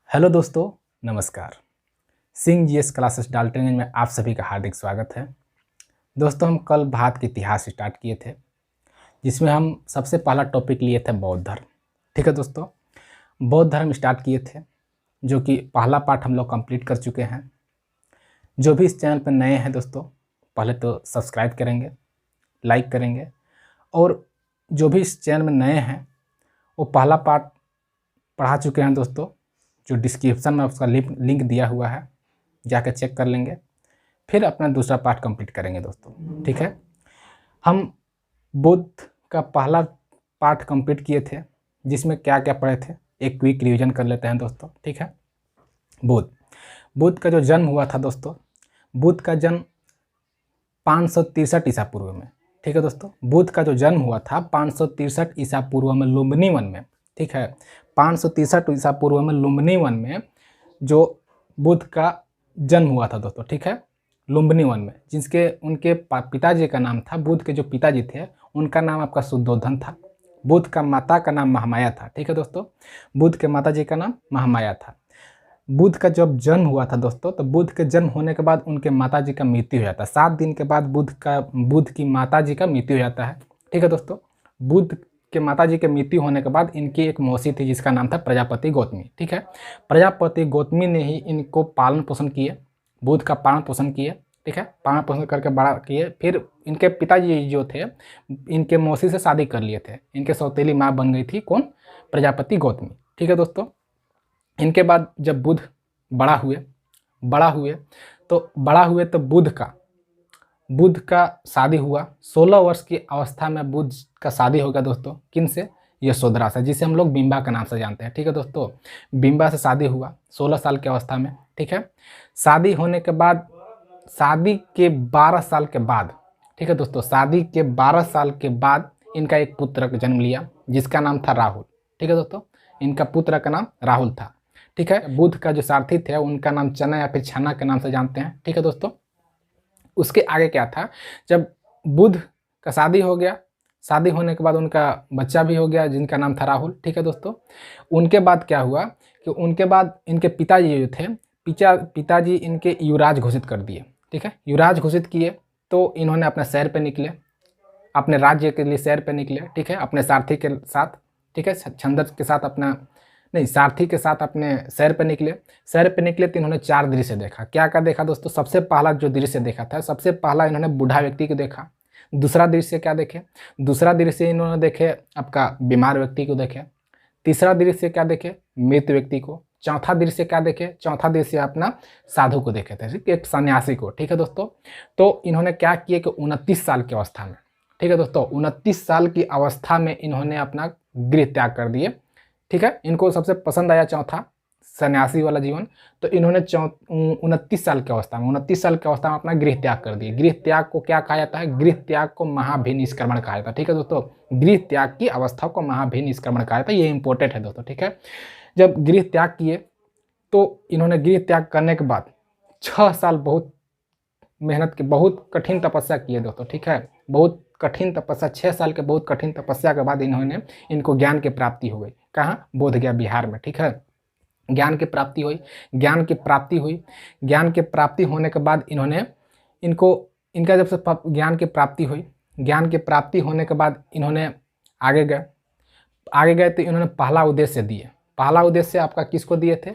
Hello दोस्तों, नमस्कार। Singh GS classes Daltonganj में आप सभी का हार्दिक स्वागत है। दोस्तों, हम कल भारत के इतिहास स्टार्ट किए थे, जिसमें हम सबसे पहला टॉपिक लिए थे बौद्ध धर्म। ठीक है दोस्तों, बौद्ध धर्म स्टार्ट किए थे, जो कि पहला पार्ट हम लोग कंप्लीट कर चुके हैं। जो भी इस चैनल पर नए हैं दोस्तों, पहले तो सब्सक्राइब करेंगे, लाइक करेंगे, और जो भी इस चैनल में नए हैं वो पहला पार्ट पढ़ा चुके हैं दोस्तों, जो डिस्क्रिप्शन में उसका लिंक दिया हुआ है, जाकर चेक कर लेंगे। फिर अपना दूसरा पार्ट कंप्लीट करेंगे दोस्तों। ठीक है, हम बुद्ध का पहला पार्ट कंप्लीट किए थे, जिसमें क्या क्या पढ़े थे एक क्विक रिवीजन कर लेते हैं दोस्तों। ठीक है, बुद्ध का जो जन्म हुआ था दोस्तों, बुद्ध का जन्म 563 ईसा पूर्व में। ठीक है दोस्तों, बुद्ध का जो जन्म हुआ था 563 ईसा पूर्व में लुम्बिनी वन में। ठीक है, 563 ईसा पूर्व में लुम्बिनी वन में जो बुद्ध का जन्म हुआ था दोस्तों। ठीक है, लुम्बिनी वन में, जिसके उनके पिताजी का नाम था, बुद्ध के जो पिताजी थे उनका नाम आपका शुद्धोधन था। बुद्ध का माता का नाम महामाया था। ठीक है दोस्तों, बुद्ध के माताजी का नाम महामाया था। बुद्ध का जब जन्म हुआ था दोस्तों, तो बुद्ध के जन्म होने के बाद उनके माताजी का मृत्यु हो जाता है। 7 दिन के बाद बुद्ध की माताजी का मृत्यु हो जाता है। ठीक है दोस्तों, बुद्ध के माताजी के मृत्यु होने के बाद इनकी एक मौसी थी, जिसका नाम था प्रजापति गौतमी। ठीक है, प्रजापति गौतमी ने ही इनको पालन पोषण किए, बुद्ध का पालन पोषण किए। ठीक है, पालन पोषण करके बड़ा किए। फिर इनके पिताजी जो थे, इनके मौसी से शादी कर लिए थे। इनके सौतेली माँ बन गई थी कौन? प्रजापति गौतमी। ठीक है दोस्तों, इनके बाद जब बुद्ध बड़ा हुए तो बुद्ध का शादी हुआ। 16 वर्ष की अवस्था में बुद्ध का शादी हो गया दोस्तों। किन से? यशोधरा से, जिसे हम लोग बिंबा के नाम से जानते हैं। ठीक है दोस्तों, बिंबा से शादी हुआ 16 साल की अवस्था में। ठीक है, शादी होने के बाद, शादी के 12 साल के बाद, ठीक है दोस्तों, शादी के 12 साल के बाद इनका एक पुत्र का जन्म लिया, जिसका नाम था राहुल। ठीक है दोस्तों, इनका पुत्र का नाम राहुल था। ठीक है, बुद्ध का जो सारथी थे उनका नाम चना या फिर छना के नाम से जानते हैं। ठीक है दोस्तों, उसके आगे क्या था, जब बुद्ध का शादी हो गया, शादी होने के बाद उनका बच्चा भी हो गया, जिनका नाम था राहुल। ठीक है दोस्तों, उनके बाद क्या हुआ कि उनके बाद इनके पिताजी जो थे, पिताजी इनके युवराज घोषित कर दिए। ठीक है, युवराज घोषित किए तो इन्होंने अपने शहर पे निकले, अपने राज्य के लिए शहर पे निकले। ठीक है, अपने सारथी के साथ, ठीक है, छंदक के साथ सारथी के साथ अपने शहर पे निकले। शहर पे निकले तो इन्होंने 4 दृश्य देखा। क्या क्या देखा दोस्तों? सबसे पहला जो दृश्य देखा था, सबसे पहला इन्होंने बूढ़ा व्यक्ति को देखा। दूसरा दृश्य क्या देखे? दूसरा दृश्य इन्होंने देखे आपका बीमार व्यक्ति को देखे। तीसरा दृश्य क्या देखे? मृत व्यक्ति को। चौथा दृश्य क्या देखे? चौथा दृश्य अपना साधु को देखे थे, एक सन्यासी को। ठीक है दोस्तों, तो इन्होंने क्या किया कि 29 साल की अवस्था में, ठीक है दोस्तों, 29 साल की अवस्था में इन्होंने अपना गृह त्याग कर दिए। ठीक है, इनको सबसे पसंद आया चौथा सन्यासी वाला जीवन, तो इन्होंने 29 साल की अवस्था में अपना गृह त्याग कर दिए। गृह त्याग को क्या कहा जाता है? गृह त्याग को महाभिनिष्क्रमण कहा जाता है। ठीक है दोस्तों, गृह त्याग की अवस्था को महाभिनिष्क्रमण कहा जाता है। ये इंपॉर्टेंट है दोस्तों। ठीक है, जब गृह त्याग किए तो इन्होंने गृह त्याग करने के बाद 6 साल बहुत मेहनत की, बहुत कठिन तपस्या किए दोस्तों। ठीक है, बहुत कठिन तपस्या, 6 साल के बहुत कठिन तपस्या के बाद इनको ज्ञान की प्राप्ति हो गई। कहाँ? बोधगया बिहार में। ठीक है, ज्ञान की प्राप्ति हुई। ज्ञान की प्राप्ति होने के बाद इनका जब से ज्ञान की प्राप्ति हुई, ज्ञान की प्राप्ति होने के बाद इन्होंने आगे गए तो इन्होंने पहला उद्देश्य दिए। पहला उद्देश्य आपका किसको दिए थे?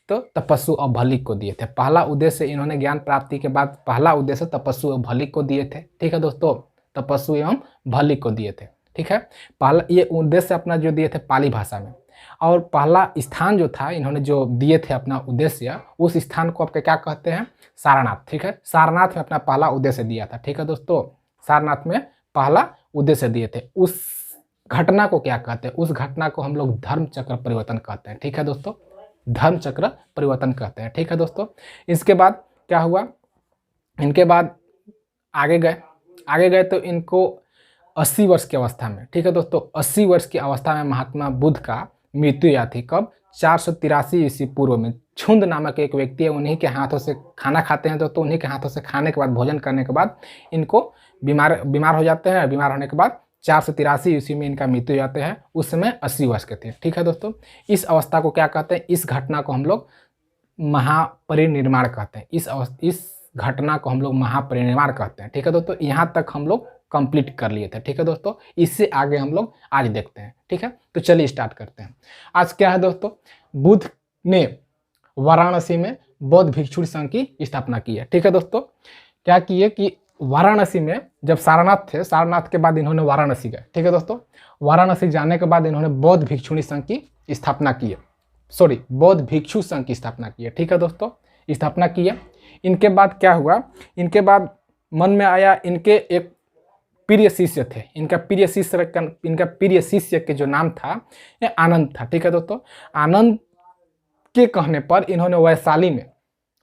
तो तपस्सु और भल्लिक को दिए थे। पहला उद्देश्य इन्होंने ज्ञान प्राप्ति के बाद पहला उद्देश्य तपस्सु और भल्लिक को दिए थे। ठीक है दोस्तों, तपस्सु एवं भल्लिक को दिए थे। ठीक है, पहला ये उद्देश्य अपना जो दिए थे पाली भाषा में, और पहला स्थान जो था इन्होंने जो दिए थे अपना उद्देश्य, उस स्थान को आपके क्या कहते हैं? सारनाथ। ठीक है, सारनाथ में अपना पहला उद्देश्य दिया था। ठीक है दोस्तों, सारनाथ में पहला उद्देश्य दिए थे। उस घटना को क्या कहते हैं? उस घटना को हम लोग धर्म चक्र परिवर्तन कहते हैं। ठीक है दोस्तों, धर्म चक्र परिवर्तन कहते हैं। ठीक है दोस्तों, इसके बाद क्या हुआ? इनके बाद आगे गए तो इनको 80 वर्ष की अवस्था में, ठीक है दोस्तों, 80 वर्ष की अवस्था में महात्मा बुद्ध का मृत्यु हुआ थी। कब? 483 ईस्वी पूर्व में। छुंद नामक एक व्यक्ति है, उन्हीं के हाथों से खाना खाते हैं दोस्तों। उन्हीं के हाथों से खाने के बाद, भोजन करने के बाद इनको बीमार हो जाते हैं। बीमार होने के बाद 483 ईस्वी में इनका मृत्यु हो जाते हैं। उस समय 80 वर्ष के थे। ठीक है दोस्तों, इस अवस्था को क्या कहते हैं, इस घटना को हम लोग महापरिनिर्वाण कहते हैं। इस घटना को हम लोग महापरिनिर्वाण कहते हैं। ठीक है दोस्तों, यहाँ तक हम लोग कंप्लीट कर लिए थे। ठीक है दोस्तों, इससे आगे हम लोग आज देखते हैं। ठीक है, तो चलिए स्टार्ट करते हैं। आज क्या है दोस्तों, बुद्ध ने वाराणसी में बौद्ध भिक्षु संघ की स्थापना की है। ठीक है दोस्तों, क्या किए कि वाराणसी में जब सारनाथ थे, सारनाथ के बाद इन्होंने वाराणसी गए। ठीक है दोस्तों, वाराणसी जाने के बाद इन्होंने बौद्ध भिक्षुणी संघ की स्थापना की है। बौद्ध भिक्षु संघ की स्थापना की है। ठीक है दोस्तों, स्थापना की है। इनके बाद क्या हुआ, इनके बाद मन में आया, इनके एक प्रिय शिष्य थे, इनका प्रिय शिष्य के जो नाम था ये आनंद था। ठीक है दोस्तों, आनंद के कहने पर इन्होंने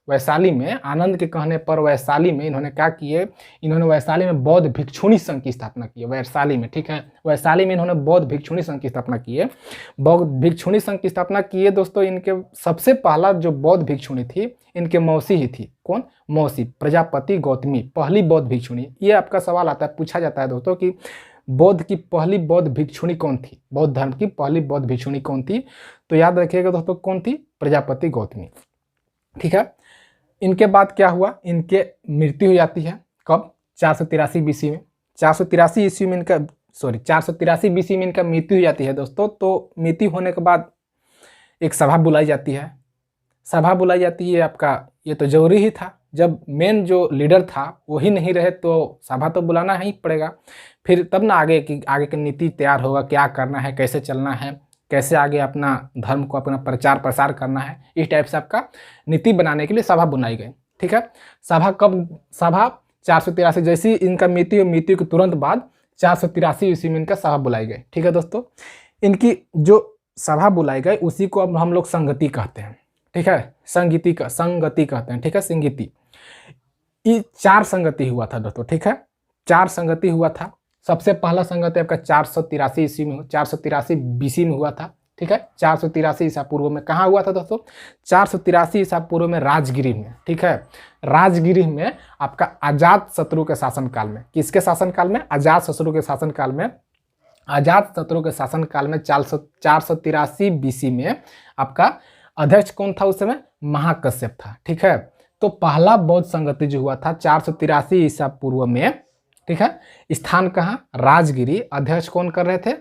वैशाली में आनंद के कहने पर वैशाली में इन्होंने क्या किए, इन्होंने वैशाली में बौद्ध भिक्षुणी संघ की स्थापना की है। वैशाली में, ठीक है, वैशाली में इन्होंने बौद्ध भिक्षुणी संघ की स्थापना की है। बौद्ध भिक्षुणी संघ की स्थापना की है दोस्तों। इनके सबसे पहला जो बौद्ध भिक्षुणी थी, इनके मौसी ही थी। कौन? मौसी, प्रजापति गौतमी, पहली बौद्ध भिक्षुणी। ये आपका सवाल आता है, पूछा जाता है दोस्तों कि बौद्ध की पहली बौद्ध भिक्षुणी कौन थी, बौद्ध धर्म की पहली बौद्ध भिक्षुणी कौन थी? तो याद रखिएगा दोस्तों, कौन थी? प्रजापति गौतमी। ठीक है, इनके बाद क्या हुआ, इनके मृत्यु हो जाती है। कब? 483 बीसी में। 483 ईस्वी में इनका 483 बीसी में इनका मृत्यु हो जाती है दोस्तों। तो मृत्यु होने के बाद एक सभा बुलाई जाती है। सभा बुलाई जाती है आपका, ये तो जरूरी ही था, जब मेन जो लीडर था वही नहीं रहे तो सभा तो बुलाना ही पड़ेगा। फिर तब ना आगे की नीति तैयार होगा, क्या करना है, कैसे चलना है, कैसे आगे अपना धर्म को अपना प्रचार प्रसार करना है। इस टाइप से आपका नीति बनाने के लिए सभा बुलाई गई। ठीक है, सभा 483, जैसी इनका मृत्यु के तुरंत बाद 483 ईस्वी में इनका सभा बुलाई गई। ठीक है दोस्तों, इनकी जो सभा बुलाई गई उसी को अब हम लोग संगति कहते हैं। ठीक है, संगति कहते हैं। ठीक है, संगति, ये 4 संगति हुआ था दोस्तों। ठीक है, 4 संगति हुआ था। सबसे पहला संगति आपका 483 ईस्वी में, 483 बीसी में हुआ था। ठीक है, 483 ईसा पूर्व में कहाँ हुआ था दोस्तों? 483 ईसा पूर्व में राजगिरी में। ठीक है, राजगिरी में आपका अजात शत्रु के शासनकाल में। किसके शासनकाल में? अजात शत्रु के शासनकाल में। अजात शत्रु के शासनकाल में 483 बीसी में आपका अध्यक्ष कौन था उस समय? महाकश्यप था। ठीक है, तो पहला बौद्ध संगति जो हुआ था 483 ईसा पूर्व में। ठीक है, स्थान कहाँ? राजगिरी। अध्यक्ष कौन कर रहे थे?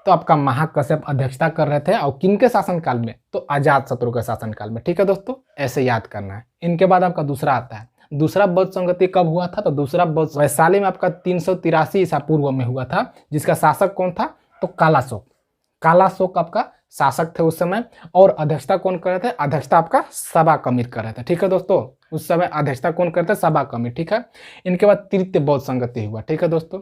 तो आपका महाकश्यप अध्यक्षता कर रहे थे। और किनके शासनकाल में? तो अजात शत्रु के शासनकाल में। ठीक है दोस्तों, ऐसे याद करना है। इनके बाद आपका दूसरा आता है। दूसरा बौद्ध संगति कब हुआ था? तो दूसरा बौद्ध वैशाली में आपका 383 ईसा पूर्व में हुआ था, जिसका शासक कौन था? तो कालाशोक। कालाशोक आपका शासक थे उस समय। और अध्यक्षता कौन कर रहे थे? अध्यक्षता आपका सबा कमिर कर रहे थे। ठीक है दोस्तों, उस समय अध्यक्षता कौन करते थे? सबा कमिर। ठीक है, इनके बाद तृतीय बौद्ध संगति हुआ। ठीक है दोस्तों,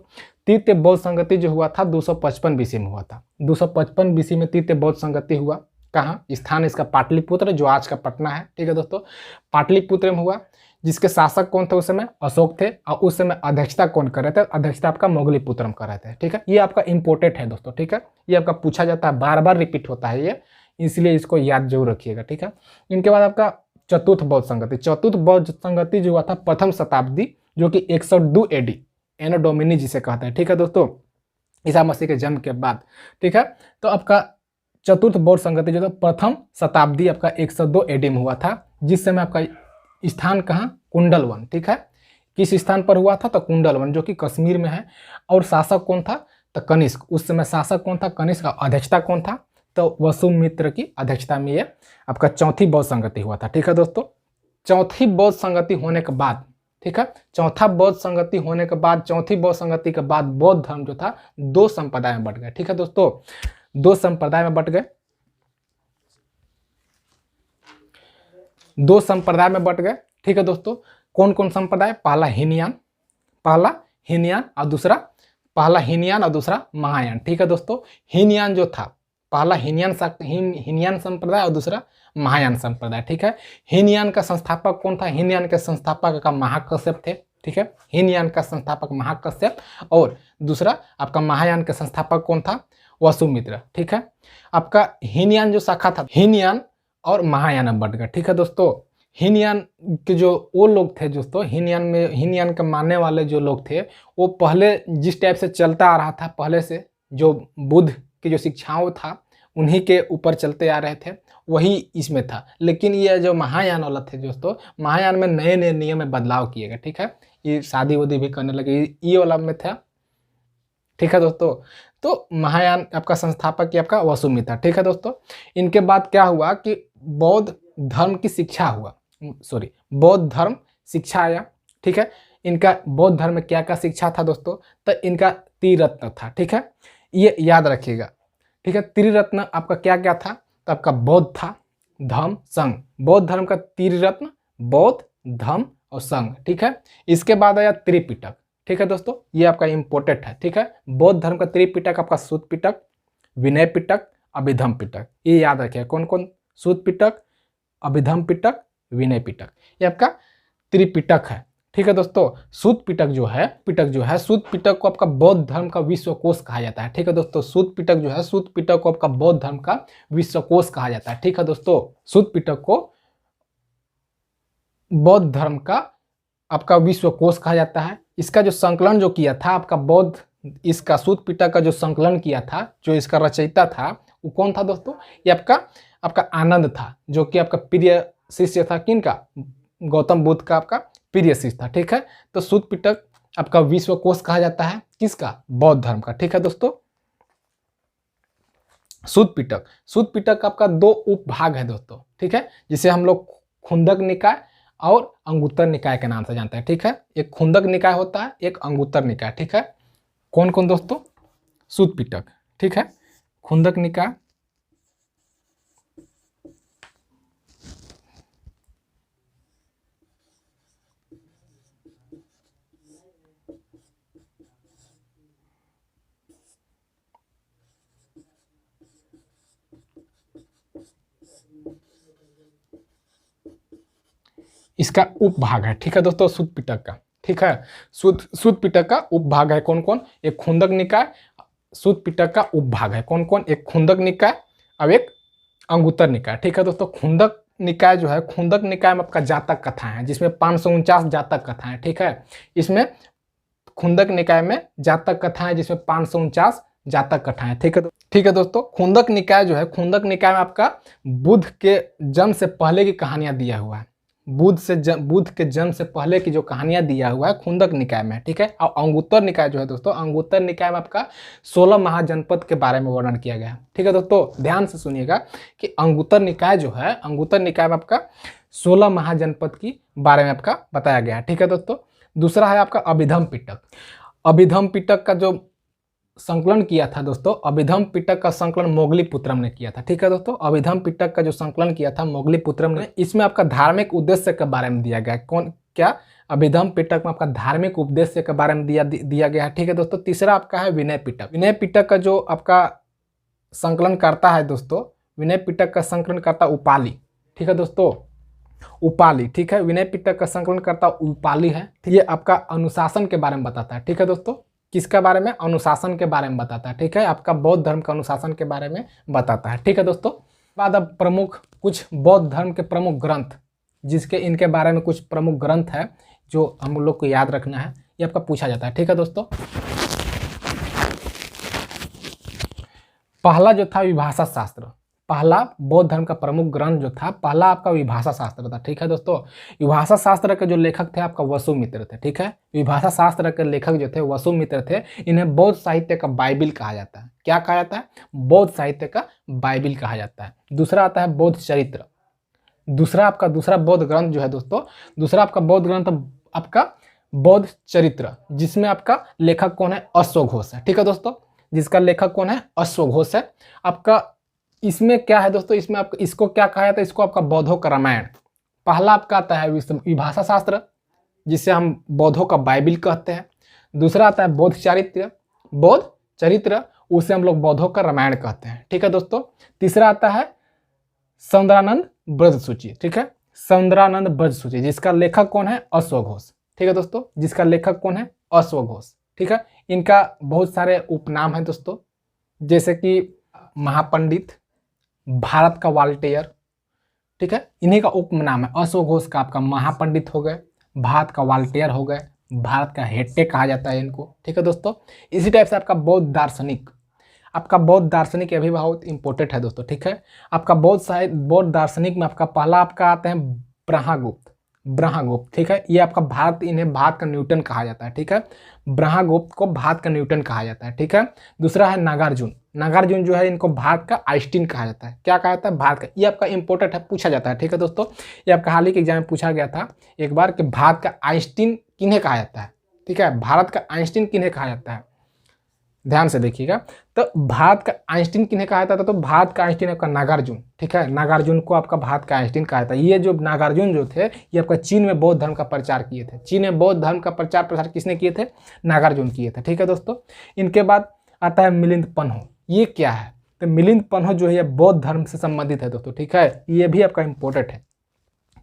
तृतीय बौद्ध संगति जो हुआ था 255 बीसी में हुआ था। 255 बीसी में तृतीय बौद्ध संगति हुआ। कहाँ? स्थान इसका पाटलिपुत्र, जो आज का पटना है। ठीक है दोस्तों, पाटलिपुत्र में हुआ, जिसके शासक कौन थे उस समय? अशोक थे। और उस समय अध्यक्षता कौन कर रहे थे? अध्यक्षता आपका मोगलीपुत्रम कर रहे थे। ठीक है, ये आपका इंपोर्टेंट है दोस्तों। ठीक है, ये आपका पूछा जाता है, बार बार रिपीट होता है ये, इसलिए इसको याद जरूर रखिएगा। ठीक है, इनके बाद आपका चतुर्थ बौद्ध संगति। चतुर्थ बौद्ध संगति जो हुआ था प्रथम शताब्दी, जो कि 102 AD, एनो डोमिनी जिसे कहते हैं। ठीक है दोस्तों, ईसा मसीह के जन्म के बाद। ठीक है, तो आपका चतुर्थ बौद्ध संगति जो था प्रथम शताब्दी आपका 102 AD में हुआ था, जिस समय आपका स्थान कहाँ? कुंडलवन। ठीक है, किस स्थान पर हुआ था? तो कुंडलवन, जो कि कश्मीर में है। और शासक कौन था? तो कनिष्क। उस समय शासक कौन था? कनिष्क। अध्यक्षता कौन था? तो वसुमित्र की अध्यक्षता में ये आपका चौथी बौद्ध संगति हुआ था। ठीक है दोस्तों, चौथी बौद्ध संगति होने के बाद, ठीक है, चौथी बौद्ध संगति के बाद बौद्ध धर्म जो था 2 संप्रदाय में बंट गए। ठीक है दोस्तों, 2 संप्रदाय में बंट गए। 2 संप्रदाय में बंट गए। ठीक है दोस्तों, कौन कौन संप्रदाय? पहला हीनयान और दूसरा महायान। ठीक है दोस्तों, हीनयान जो था, पहला हीनयान संप्रदाय और दूसरा महायान संप्रदाय। ठीक है, हीनयान का संस्थापक कौन था? हीनयान के संस्थापक का महाकश्यप थे। ठीक है, हीनयान का संस्थापक महाकश्यप। और दूसरा आपका महायान के संस्थापक कौन था? वसुमित्र। ठीक है, आपका हीनयान जो शाखा था, हीनयान और महायान में बंट गया। ठीक है दोस्तों, हीनयान के जो वो लोग थे दोस्तों, हीनयान के मानने वाले जो लोग थे, वो पहले जिस टाइप से चलता आ रहा था, पहले से जो बुद्ध की जो शिक्षाओं था उन्हीं के ऊपर चलते आ रहे थे, वही इसमें था। लेकिन ये जो महायान वाला थे दोस्तों, महायान में नए नए नियम में बदलाव किए गए, ठीक है। ये शादी वादी भी करने लगे, ये वाला में था, ठीक है दोस्तों। तो महायान आपका संस्थापक की आपका वसुमित्र, ठीक है दोस्तों। इनके बाद क्या हुआ कि बौद्ध धर्म की शिक्षा हुआ, सॉरी, बौद्ध धर्म शिक्षा आया, ठीक है। इनका बौद्ध धर्म में क्या क्या शिक्षा था दोस्तों, तो इनका त्रिरत्न था, ठीक है, ये याद रखिएगा, ठीक है। त्रिरत्न आपका क्या क्या था, तो आपका बौद्ध था, धम्म, संघ। बौद्ध धर्म का त्रिरत्न बौद्ध, धम्म और संघ, ठीक है। इसके बाद आया त्रिपिटक, ठीक है दोस्तों, ये आपका इंपोर्टेंट है, ठीक है। बौद्ध धर्म का त्रिपिटक आपका सूत पिटक, विनय पिटक, अभिधम पिटक, ये याद रखिए कौन कौन, सूत पिटक, अभिधम पिटक, विनय पिटक, ये आपका त्रिपिटक है, ठीक है दोस्तों। सूत पिटक जो है सूत पिटक को आपका बौद्ध धर्म का विश्वकोश कहा जाता है, ठीक है दोस्तों। सूत पिटक जो है, सूत पिटक को आपका बौद्ध धर्म का विश्वकोश कहा जाता है, ठीक है दोस्तों। सूत पिटक को बौद्ध धर्म का आपका विश्वकोश कहा जाता है। इसका जो संकलन जो किया था आपका बौद्ध, इसका सूत पिटक का जो संकलन किया था, जो इसका रचयिता था, वो कौन था दोस्तों, ये आपका आनंद था, जो कि आपका प्रिय शिष्य था, किनका, गौतम बुद्ध का आपका प्रिय शिष्य था, ठीक है। तो सूत पिटक आपका विश्वकोश कहा जाता है, किसका, बौद्ध धर्म का, ठीक है दोस्तों। सूत पिटक आपका दो उपभाग है दोस्तों, ठीक है, जिसे हम लोग खुंदक निकाय और अंगुत्तर निकाय के नाम से जानते हैं, ठीक है। एक खुंदक निकाय होता है, एक अंगुत्तर निकाय, ठीक है। कौन कौन दोस्तों, सूत पिटक, ठीक है, खुंदक निकाय, इसका उपभाग है, ठीक है दोस्तों, सूत पिटक का, ठीक है। सूत पिटक का उपभाग है कौन कौन, एक खुंदक निकाय, सूत पिटक का उपभाग है कौन कौन, एक खुंदक निकाय और एक अंगुत्तर निकाय, ठीक है दोस्तों। खुंदक निकाय जो है, खुंदक निकाय में आपका जातक कथाएं हैं, जिसमें 549 जातक कथाएं, ठीक है। इसमें खुंदक निकाय में जातक कथाएं, जिसमें 549 जातक कथाएं, ठीक है दोस्तों। खुंदक निकाय जो है, खुंदक निकाय में आपका बुद्ध के जन्म से पहले की कहानियां दिया हुआ है, बुद्ध के जन्म से पहले की जो कहानियां दिया हुआ है खुंदक निकाय में, ठीक है। और अंगुत्तर निकाय जो है दोस्तों, अंगुत्तर निकाय में आपका 16 महाजनपद के बारे में वर्णन किया गया है, ठीक है दोस्तों। ध्यान से सुनिएगा कि अंगुत्तर निकाय जो है, अंगुत्तर निकाय में आपका 16 महाजनपद की बारे में आपका बताया गया है, ठीक है दोस्तों। दूसरा है आपका अभिधम पिटक। अभिधम पिटक का जो संकलन किया था दोस्तों, अभिधम पिटक का संकलन मोगलीपुत्रम ने किया था, ठीक है दोस्तों। अभिधम पिटक का जो संकलन किया था मोगलीपुत्रम ने, इसमें आपका धार्मिक उद्देश्य के बारे में दिया गया, कौन क्या, अभिधम पिटक में आपका धार्मिक उद्देश्य के बारे में दिया गया है, ठीक है दोस्तों। तीसरा आपका है विनय पिटक। विनय पिटक का जो आपका संकलन करता है दोस्तों, विनय पिटक का संकलन करता उपाली, ठीक है दोस्तों, उपाली, ठीक है। विनय पिटक का संकलन करता उपाली है, ये आपका अनुशासन के बारे में बताता है, ठीक है दोस्तों। किसके बारे में, अनुशासन के बारे में बताता है, ठीक है, आपका बौद्ध धर्म का अनुशासन के बारे में बताता है, ठीक है दोस्तों। बाद अब प्रमुख कुछ बौद्ध धर्म के प्रमुख ग्रंथ, जिसके इनके बारे में कुछ प्रमुख ग्रंथ है जो हम लोग को याद रखना है, ये आपका पूछा जाता है, ठीक है दोस्तों। पहला जो था विभाषा शास्त्र, पहला बौद्ध धर्म का प्रमुख ग्रंथ जो था, पहला आपका विभाषा शास्त्र था, ठीक है दोस्तों। विभाषा शास्त्र के जो लेखक थे आपका वसुमित्र थे, ठीक है। विभाषा शास्त्र के लेखक जो थे वसुमित्र थे। इन्हें बौद्ध साहित्य का बाइबिल कहा जाता है। क्या कहा जाता है, बौद्ध साहित्य का बाइबिल कहा जाता है। दूसरा आता है बौद्ध चरित्र। दूसरा बौद्ध ग्रंथ जो है दोस्तों, दूसरा आपका बौद्ध ग्रंथ आपका बौद्ध चरित्र, जिसमें आपका लेखक कौन है, अश्वघोष है, ठीक है दोस्तों। जिसका लेखक कौन है, अश्वघोष है आपका। इसमें क्या है दोस्तों, इसमें आपको इसको क्या कहा जाता है, इसको आपका बौद्धों का रामायण। पहला आपका आता है विभाषा शास्त्र, जिसे हम बौद्धों का बाइबिल कहते हैं। दूसरा आता है बौद्ध चरित्र, उसे हम लोग बौद्धों का रामायण कहते हैं, ठीक है दोस्तों। तीसरा आता है सौंदरानंद ब्रज सूची, ठीक है, सौंदरानंद ब्रज सूची, जिसका लेखक कौन है, अश्वघोष, ठीक है दोस्तों। जिसका लेखक कौन है, अश्वघोष, ठीक है। इनका बहुत सारे उपनाम हैं दोस्तों, जैसे कि महापंडित, भारत का वाल्टेयर, ठीक है, इन्हीं का उपनाम है। अशोक घोष का आपका महापंडित हो गए, भारत का वाल्टेयर हो गए, भारत का हेट्टे कहा जाता है इनको, ठीक है दोस्तों। इसी टाइप से आपका बौद्ध दार्शनिक, आपका बौद्ध दार्शनिक अभी बहुत इंपॉर्टेंट है दोस्तों, ठीक है। आपका बौद्ध दार्शनिक में आपका पहला आपका आते हैं ब्रह्मगुप्त, ठीक है। ये आपका इन्हें भारत का न्यूटन कहा जाता है, ठीक है। ब्रह्मगुप्त को भारत का न्यूटन कहा जाता है, ठीक है। दूसरा है नागार्जुन जो है इनको भारत का आइंस्टीन कहा जाता है। क्या कहा जाता है? भारत का। ये आपका इंपॉर्टेंट है, पूछा जाता है, ठीक है दोस्तों। ये आपका हाल ही के एग्जाम में पूछा गया था एक बार कि भारत का आइंस्टीन किन्हें कहा जाता है, ठीक है। भारत का आइंस्टीन किन्हें कहा जाता है, ध्यान से देखिएगा। तो भारत का आइंस्टीन किन्हें कहा जाता था? तो भारत का आइंस्टीन आपका नागार्जुन, ठीक है। नागार्जुन को आपका भारत का आइंस्टीन कहा जाता है। ये जो नागार्जुन जो थे ये आपका चीन में बौद्ध धर्म का प्रचार किए थे। चीन में बौद्ध धर्म का प्रचार प्रसार किसने किए थे? नागार्जुन किए थे, ठीक है दोस्तों। इनके बाद आता है मिलिंद पन्हो। ये क्या है? तो मिलिंद पन्हो जो है ये बौद्ध धर्म से संबंधित है दोस्तों, ठीक है। ये भी आपका इंपॉर्टेंट है।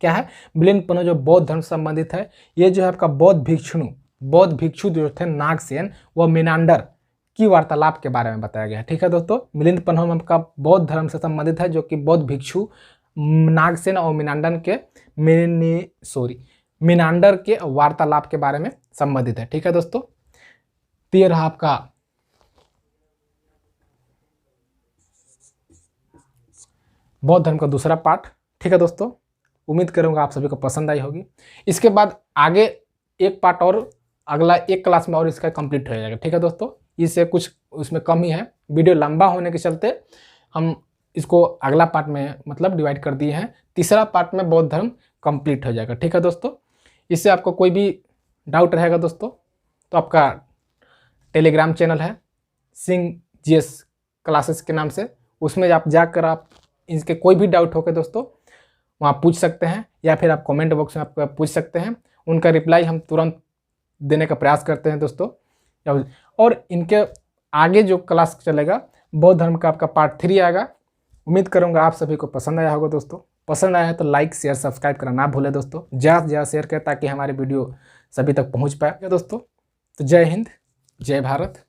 क्या है? मिलिंद पन्हो जो बौद्ध धर्म से संबंधित है। ये जो है आपका बौद्ध भिक्षु जो थे नागसेन व मीनांडर की वार्तालाप के बारे में बताया गया है, ठीक है दोस्तों। मिलिंद पन्हो आपका बौद्ध धर्म से संबंधित है, जो कि बौद्ध भिक्षु नागसेन और मीनांडर के वार्तालाप के बारे में संबंधित है, ठीक है दोस्तों। तो ये रहा आपका बौद्ध धर्म का दूसरा पार्ट, ठीक है दोस्तों। उम्मीद करूंगा आप सभी को पसंद आई होगी। इसके बाद आगे एक पार्ट और अगला एक क्लास में और इसका कंप्लीट हो जाएगा, ठीक है दोस्तों। इससे कुछ उसमें कम ही है, वीडियो लंबा होने के चलते हम इसको अगला पार्ट में मतलब डिवाइड कर दिए हैं। तीसरा पार्ट में बौद्ध धर्म कंप्लीट हो जाएगा, ठीक है दोस्तों। इससे आपको कोई भी डाउट रहेगा दोस्तों तो आपका टेलीग्राम चैनल है सिंह जीएस क्लासेस के नाम से, उसमें आप जाकर आप इसके कोई भी डाउट होके दोस्तों वहाँ पूछ सकते हैं, या फिर आप कमेंट बॉक्स में आप पूछ सकते हैं। उनका रिप्लाई हम तुरंत देने का प्रयास करते हैं दोस्तों। और इनके आगे जो क्लास चलेगा बौद्ध धर्म का आपका पार्ट 3 आएगा। उम्मीद करूंगा आप सभी को पसंद आया होगा दोस्तों। पसंद आया है तो लाइक शेयर सब्सक्राइब करना ना भूलें दोस्तों। ज़्यादा से ज़्यादा शेयर करें ताकि हमारी वीडियो सभी तक पहुंच पाए दोस्तों। तो जय हिंद, जय भारत।